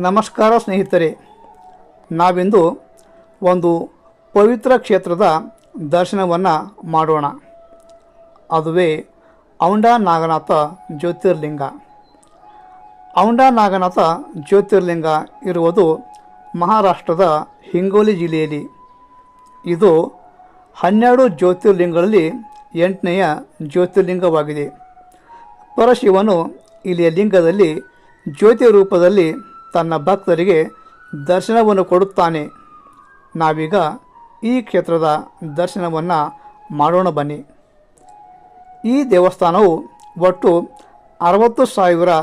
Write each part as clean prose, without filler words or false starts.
ನಮಸ್ಕಾರ ಸ್ನೇಹಿತರೆ, ನಾವಿಂದು ಒಂದು ಪವಿತ್ರ ಕ್ಷೇತ್ರದ ದರ್ಶನವನ್ನು ಮಾಡೋಣ. ಅದುವೇ ಔಂಡಾ ನಾಗನಾಥ ಜ್ಯೋತಿರ್ಲಿಂಗ. ಔಂಡಾ ನಾಗನಾಥ ಜ್ಯೋತಿರ್ಲಿಂಗ ಇರುವುದು ಮಹಾರಾಷ್ಟ್ರದ ಹಿಂಗೋಲಿ ಜಿಲ್ಲೆಯಲ್ಲಿ. ಇದು 12 ಜ್ಯೋತಿರ್ಲಿಂಗಗಳಲ್ಲಿ 8ನೆಯ ಜ್ಯೋತಿರ್ಲಿಂಗವಾಗಿದೆ. ಪರಶಿವನು ಇಲ್ಲಿಯ ಲಿಂಗದಲ್ಲಿ ಜ್ಯೋತಿ ರೂಪದಲ್ಲಿ ತನ್ನ ಭಕ್ತರಿಗೆ ದರ್ಶನವನ್ನು ಕೊಡುತ್ತಾನೆ. ನಾವೀಗ ಈ ಕ್ಷೇತ್ರದ ದರ್ಶನವನ್ನು ಮಾಡೋಣ ಬನ್ನಿ. ಈ ದೇವಸ್ಥಾನವು ಒಟ್ಟು 60,000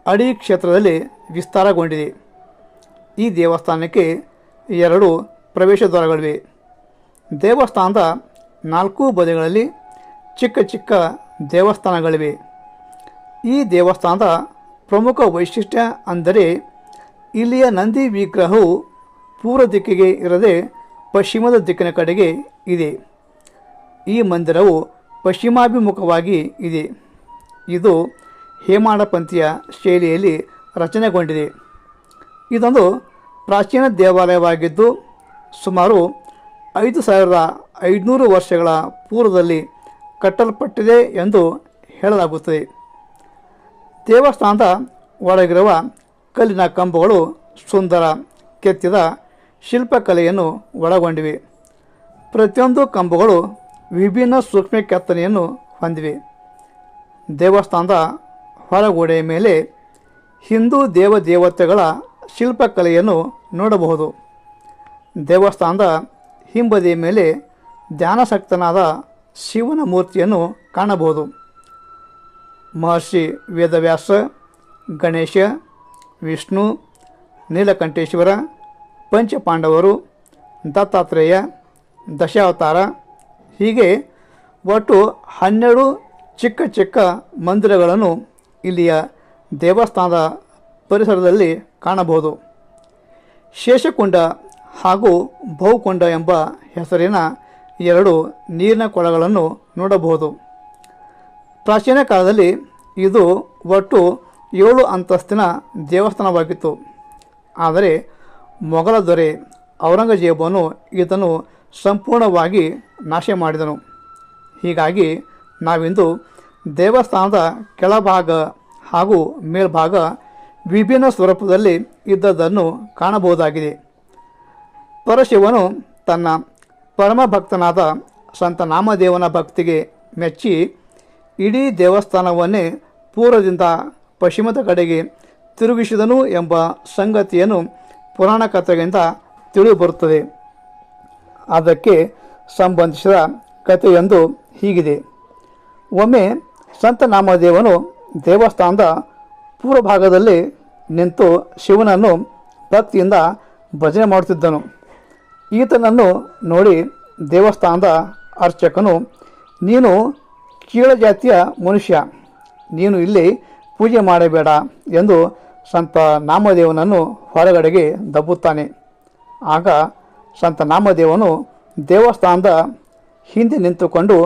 ಅಡಿ ಕ್ಷೇತ್ರದಲ್ಲಿ ವಿಸ್ತಾರಗೊಂಡಿದೆ. ಈ ದೇವಸ್ಥಾನಕ್ಕೆ 2 ಪ್ರವೇಶ ದ್ವಾರಗಳಿವೆ. ದೇವಸ್ಥಾನದ 4 ಬದಿಗಳಲ್ಲಿ ಚಿಕ್ಕ ಚಿಕ್ಕ ದೇವಸ್ಥಾನಗಳಿವೆ. ಈ ದೇವಸ್ಥಾನದ ಪ್ರಮುಖ ವೈಶಿಷ್ಟ್ಯ ಅಂದರೆ ಇಲ್ಲಿಯ ನಂದಿ ವಿಗ್ರಹವು ಪೂರ್ವ ದಿಕ್ಕಿಗೆ ಇರದೆ ಪಶ್ಚಿಮದ ದಿಕ್ಕಿನ ಕಡೆಗೆ ಇದೆ. ಈ ಮಂದಿರವು ಪಶ್ಚಿಮಾಭಿಮುಖವಾಗಿ ಇದೆ. ಇದು ಹೇಮಾಡಪಂಥೀಯ ಶೈಲಿಯಲ್ಲಿ ರಚನೆಗೊಂಡಿದೆ. ಇದೊಂದು ಪ್ರಾಚೀನ ದೇವಾಲಯವಾಗಿದ್ದು ಸುಮಾರು 5,500 ವರ್ಷಗಳ ಪೂರ್ವದಲ್ಲಿ ಕಟ್ಟಲ್ಪಟ್ಟಿದೆ ಎಂದು ಹೇಳಲಾಗುತ್ತದೆ. ದೇವಸ್ಥಾನದ ಒಳಗಿರುವ ಕಲ್ಲಿನ ಕಂಬಗಳು ಸುಂದರ ಕೆತ್ತಿದ ಶಿಲ್ಪಕಲೆಯನ್ನು ಒಳಗೊಂಡಿವೆ. ಪ್ರತಿಯೊಂದು ಕಂಬಗಳು ವಿಭಿನ್ನ ಸೂಕ್ಷ್ಮ ಕೆತ್ತನೆಯನ್ನು ಹೊಂದಿವೆ. ದೇವಸ್ಥಾನದ ಹೊರಗೋಡೆಯ ಮೇಲೆ ಹಿಂದೂ ದೇವದೇವತೆಗಳ ಶಿಲ್ಪಕಲೆಯನ್ನು ನೋಡಬಹುದು. ದೇವಸ್ಥಾನದ ಹಿಂಬದಿಯ ಮೇಲೆ ಧ್ಯಾನಾಸಕ್ತನಾದ ಶಿವನ ಮೂರ್ತಿಯನ್ನು ಕಾಣಬಹುದು. ಮಹರ್ಷಿ ವೇದವ್ಯಾಸ, ಗಣೇಶ, ವಿಷ್ಣು, ನೀಲಕಂಠೇಶ್ವರ, ಪಂಚಪಾಂಡವರು, ದತ್ತಾತ್ರೇಯ, ದಶಾವತಾರ ಹೀಗೆ ಒಟ್ಟು 12 ಚಿಕ್ಕ ಚಿಕ್ಕ ಮಂದಿರಗಳನ್ನು ಇಲ್ಲಿಯ ದೇವಸ್ಥಾನದ ಪರಿಸರದಲ್ಲಿ ಕಾಣಬಹುದು. ಶೇಷಕುಂಡ ಹಾಗೂ ಬಹುಕುಂಡ ಎಂಬ ಹೆಸರಿನ 2 ನೀರಿನ ಕೊಳಗಳನ್ನು ನೋಡಬಹುದು. ಪ್ರಾಚೀನ ಕಾಲದಲ್ಲಿ ಇದು ಒಟ್ಟು 7 ಅಂತಸ್ತಿನ ದೇವಸ್ಥಾನವಾಗಿತ್ತು. ಆದರೆ ಮೊಘಲ ದೊರೆ ಔರಂಗಜೇಬನು ಇದನ್ನು ಸಂಪೂರ್ಣವಾಗಿ ನಾಶ ಮಾಡಿದನು. ಹೀಗಾಗಿ ನಾವಿಂದು ದೇವಸ್ಥಾನದ ಕೆಳಭಾಗ ಹಾಗೂ ಮೇಲ್ಭಾಗ ವಿಭಿನ್ನ ಸ್ವರೂಪದಲ್ಲಿ ಇದ್ದದ್ದನ್ನು ಕಾಣಬಹುದಾಗಿದೆ. ಪರಶಿವನು ತನ್ನ ಪರಮಭಕ್ತನಾದ ಸಂತ ನಾಮದೇವನ ಭಕ್ತಿಗೆ ಮೆಚ್ಚಿ ಇಡೀ ದೇವಸ್ಥಾನವನ್ನೇ ಪೂರ್ವದಿಂದ ಪಶ್ಚಿಮದ ಕಡೆಗೆ ತಿರುಗಿಸಿದನು ಎಂಬ ಸಂಗತಿಯನ್ನು ಪುರಾಣ ಕಥೆಯಿಂದ ತಿಳಿದುಬರುತ್ತದೆ. ಅದಕ್ಕೆ ಸಂಬಂಧಿಸಿದ ಕಥೆಯೊಂದು ಹೀಗಿದೆ. ಒಮ್ಮೆ ಸಂತ ನಾಮದೇವನು ದೇವಸ್ಥಾನದ ಪೂರ್ವ ಭಾಗದಲ್ಲಿ ನಿಂತು ಶಿವನನ್ನು ಭಕ್ತಿಯಿಂದ ಭಜನೆ ಮಾಡುತ್ತಿದ್ದನು. ಈತನನ್ನು ನೋಡಿ ದೇವಸ್ಥಾನದ ಅರ್ಚಕನು, ನೀನು ಕೀಳಜಾತಿಯ ಮನುಷ್ಯ, ನೀನು ಇಲ್ಲಿ ಪೂಜೆ ಮಾಡಬೇಡ ಎಂದು ಸಂತ ನಾಮದೇವನನ್ನು ಹೊರಗಡೆಗೆ ದಬ್ಬುತ್ತಾನೆ. ಆಗ ಸಂತ ನಾಮದೇವನು ದೇವಸ್ಥಾನದ ಹಿಂದೆ ನಿಂತುಕೊಂಡು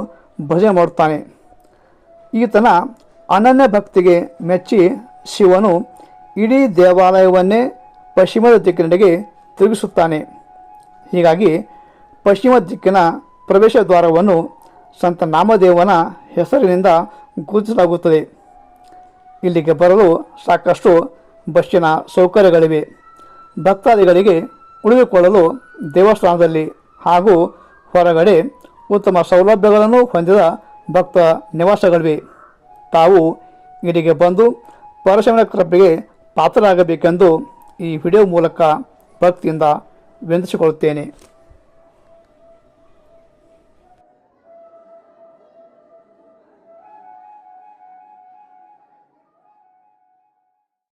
ಭಜನೆ ಮಾಡುತ್ತಾನೆ. ಈತನ ಅನನ್ಯ ಭಕ್ತಿಗೆ ಮೆಚ್ಚಿ ಶಿವನು ಇಡೀ ದೇವಾಲಯವನ್ನೇ ಪಶ್ಚಿಮದ ದಿಕ್ಕಿನೆಡೆಗೆ ತಿರುಗಿಸುತ್ತಾನೆ. ಹೀಗಾಗಿ ಪಶ್ಚಿಮ ದಿಕ್ಕಿನ ಪ್ರವೇಶ ದ್ವಾರವನ್ನು ಸಂತ ನಾಮದೇವನ ಹೆಸರಿನಿಂದ ಗುರುತಿಸಲಾಗುತ್ತದೆ. ಇಲ್ಲಿಗೆ ಬರಲು ಸಾಕಷ್ಟು ಬಸ್ಸಿನ ಸೌಕರ್ಯಗಳಿವೆ. ಭಕ್ತಾದಿಗಳಿಗೆ ಉಳಿದುಕೊಳ್ಳಲು ದೇವಸ್ಥಾನದಲ್ಲಿ ಹಾಗೂ ಹೊರಗಡೆ ಉತ್ತಮ ಸೌಲಭ್ಯಗಳನ್ನು ಹೊಂದಿದ ಭಕ್ತ ನಿವಾಸಗಳಿವೆ. ತಾವು ಇಲ್ಲಿಗೆ ಬಂದು ಪರಶಿವನ ಕೃಪೆಗೆ ಪಾತ್ರರಾಗಬೇಕೆಂದು ಈ ವಿಡಿಯೋ ಮೂಲಕ ಭಕ್ತಿಯಿಂದ ವಿನಂತಿಸಿಕೊಳ್ಳುತ್ತೇನೆ.